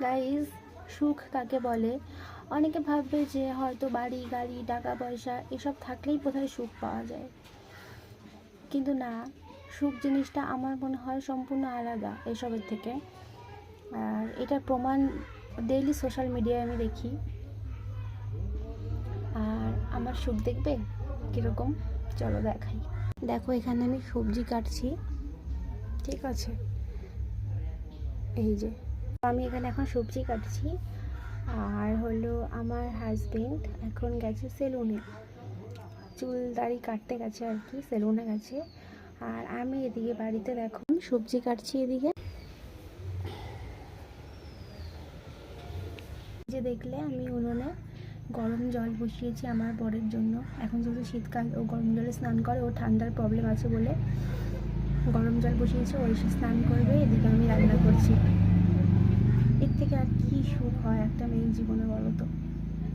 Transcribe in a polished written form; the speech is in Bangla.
গাইজ, সুখ কাকে বলে? অনেকে ভাববে যে হয়তো বাড়ি গাড়ি টাকা পয়সা এসব থাকলেই বোধহয় সুখ পাওয়া যায়, কিন্তু না, সুখ জিনিসটা আমার মনে হয় সম্পূর্ণ আলাদা এসবের থেকে। আর এটার প্রমাণ ডেইলি সোশ্যাল মিডিয়ায় আমি দেখি। আর আমার সুখ দেখবে কীরকম, চলো দেখাই। দেখো, এখানে আমি সবজি কাটছি, ঠিক আছে? এই যে আমি এখানে এখন সবজি কাটছি। আর হলো আমার হাজবেন্ড এখন গেছে সেলুনে, চুল দাড়ি কাটতে গেছে আর কি, সেলুনে গেছে। আর আমি এদিকে বাড়িতে দেখো সবজি কাটছি। এদিকে যে দেখলে আমি উনুনে গরম জল বসিয়েছি আমার বরের জন্য। এখন যেহেতু শীতকাল, ও গরম জলে স্নান করে, ও ঠান্ডার প্রবলেম আছে বলে গরম জল বসিয়েছে, ও এসে স্নান করবে। এদিকে আমি রান্না করছি। এর থেকে আর কি সুখ হয় একটা মেয়ের জীবনে